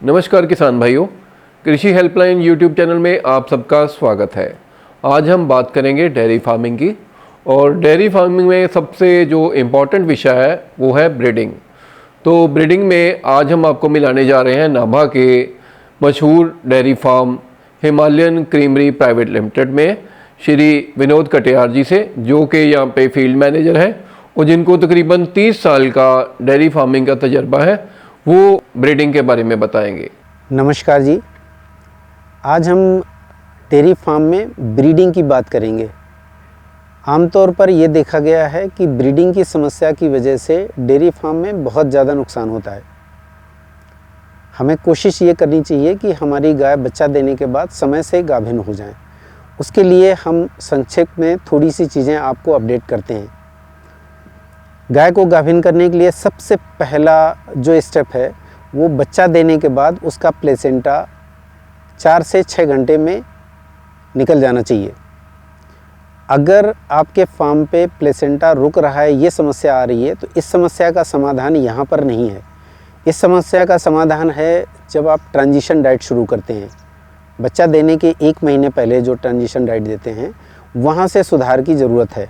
नमस्कार किसान भाइयों, कृषि हेल्पलाइन यूट्यूब चैनल में आप सबका स्वागत है। आज हम बात करेंगे डेयरी फार्मिंग की। और डेयरी फार्मिंग में सबसे जो इम्पॉर्टेंट विषय है वो है ब्रीडिंग। तो ब्रीडिंग में आज हम आपको मिलाने जा रहे हैं नाभा के मशहूर dairy farm Himalayan creamery private limited में श्री विनोद कटियार जी से, जो कि यहाँ पे फील्ड मैनेजर हैं और जिनको तकरीबन 30 साल का डेयरी फार्मिंग का तजर्बा है। वो ब्रीडिंग के बारे में बताएंगे। नमस्कार जी, आज हम डेयरी फार्म में ब्रीडिंग की बात करेंगे। आमतौर पर ये देखा गया है कि ब्रीडिंग की समस्या की वजह से डेयरी फार्म में बहुत ज़्यादा नुकसान होता है। हमें कोशिश ये करनी चाहिए कि हमारी गाय बच्चा देने के बाद समय से गाभिन हो जाए। उसके लिए हम संक्षेप में थोड़ी सी चीज़ें आपको अपडेट करते हैं। गाय को गाभिन करने के लिए सबसे पहला जो स्टेप है वो बच्चा देने के बाद उसका प्लेसेंटा 4 से 6 घंटे में निकल जाना चाहिए। अगर आपके फार्म पे प्लेसेंटा रुक रहा है, ये समस्या आ रही है, तो इस समस्या का समाधान यहाँ पर नहीं है। इस समस्या का समाधान है जब आप ट्रांजिशन डाइट शुरू करते हैं। बच्चा देने के 1 महीने पहले जो ट्रांजिशन डाइट देते हैं वहाँ से सुधार की ज़रूरत है।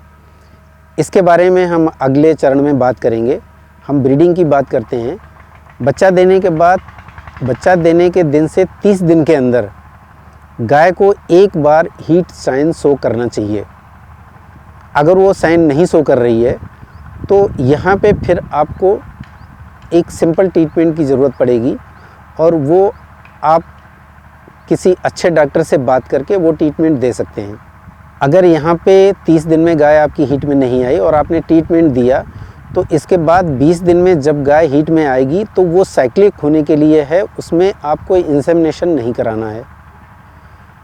इसके बारे में हम अगले चरण में बात करेंगे। हम ब्रीडिंग की बात करते हैं। बच्चा देने के बाद, बच्चा देने के दिन से 30 दिन के अंदर गाय को एक बार हीट साइन शो करना चाहिए। अगर वो साइन नहीं शो कर रही है तो यहाँ पे फिर आपको एक सिंपल ट्रीटमेंट की ज़रूरत पड़ेगी और वो आप किसी अच्छे डॉक्टर से बात करके वो ट्रीटमेंट दे सकते हैं। अगर यहाँ पे 30 दिन में गाय आपकी हीट में नहीं आई और आपने ट्रीटमेंट दिया, तो इसके बाद 20 दिन में जब गाय हीट में आएगी तो वो साइक्लिक होने के लिए है, उसमें आपको इंसेमिनेशन नहीं कराना है।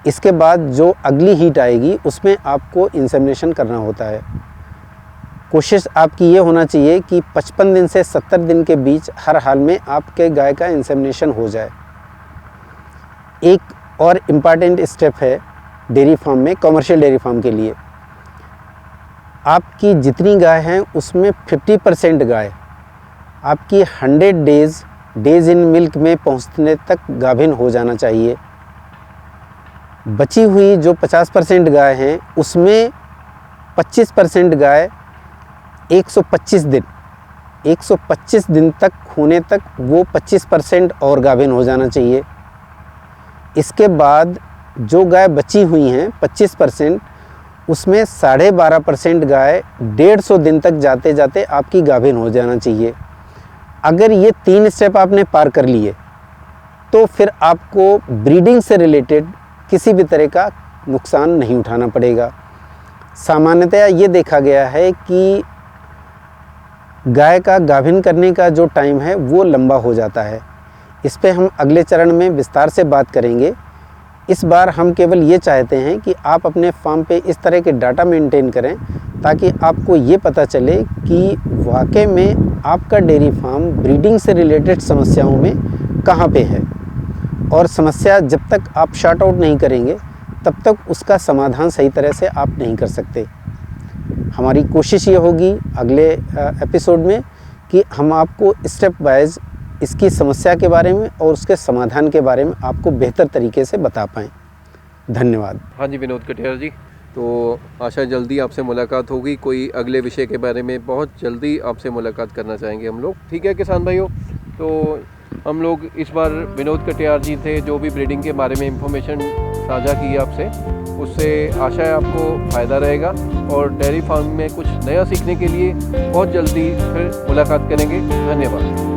इसके बाद जो अगली हीट आएगी उसमें आपको इंसेमिनेशन करना होता है। कोशिश आपकी ये होना चाहिए कि 55 दिन से 70 दिन के बीच हर हाल में आपके गाय का इंसेमिनेशन हो जाए। एक और इम्पॉर्टेंट स्टेप है डेयरी फार्म में, कमर्शियल डेयरी फार्म के लिए। आपकी जितनी गाय हैं उसमें 50% गाय आपकी 100 डेज इन मिल्क में पहुंचने तक गाभिन हो जाना चाहिए। बची हुई जो 50% गाय हैं उसमें 25% गाय 125 दिन तक होने तक वो 25% और गाभिन हो जाना चाहिए। इसके बाद जो गाय बची हुई हैं 25%, उसमें 12.5% गाय 150 दिन तक जाते जाते आपकी गाभिन हो जाना चाहिए। अगर ये 3 स्टेप आपने पार कर लिए तो फिर आपको ब्रीडिंग से रिलेटेड किसी भी तरह का नुकसान नहीं उठाना पड़ेगा। सामान्यतया ये देखा गया है कि गाय का गाभिन करने का जो टाइम है वो लंबा हो जाता है। इस पे हम अगले चरण में विस्तार से बात करेंगे। इस बार हम केवल ये चाहते हैं कि आप अपने फार्म पे इस तरह के डाटा मेंटेन करें ताकि आपको ये पता चले कि वाकई में आपका डेयरी फार्म ब्रीडिंग से रिलेटेड समस्याओं में कहाँ पे है। और समस्या जब तक आप शॉर्ट आउट नहीं करेंगे तब तक उसका समाधान सही तरह से आप नहीं कर सकते। हमारी कोशिश ये होगी अगले एपिसोड में कि हम आपको स्टेप वाइज इसकी समस्या के बारे में और उसके समाधान के बारे में आपको बेहतर तरीके से बता पाएँ। धन्यवाद। हाँ जी विनोद कटियार जी, तो आशा जल्दी आपसे मुलाकात होगी। कोई अगले विषय के बारे में बहुत जल्दी आपसे मुलाकात करना चाहेंगे हम लोग। ठीक है किसान भाइयों, तो हम लोग इस बार विनोद कटियार जी थे जो भी ब्रीडिंग के बारे में इंफॉर्मेशन साझा की आपसे, उससे आशा है आपको फ़ायदा रहेगा। और डेयरी फार्म में कुछ नया सीखने के लिए बहुत जल्दी फिर मुलाकात करेंगे। धन्यवाद।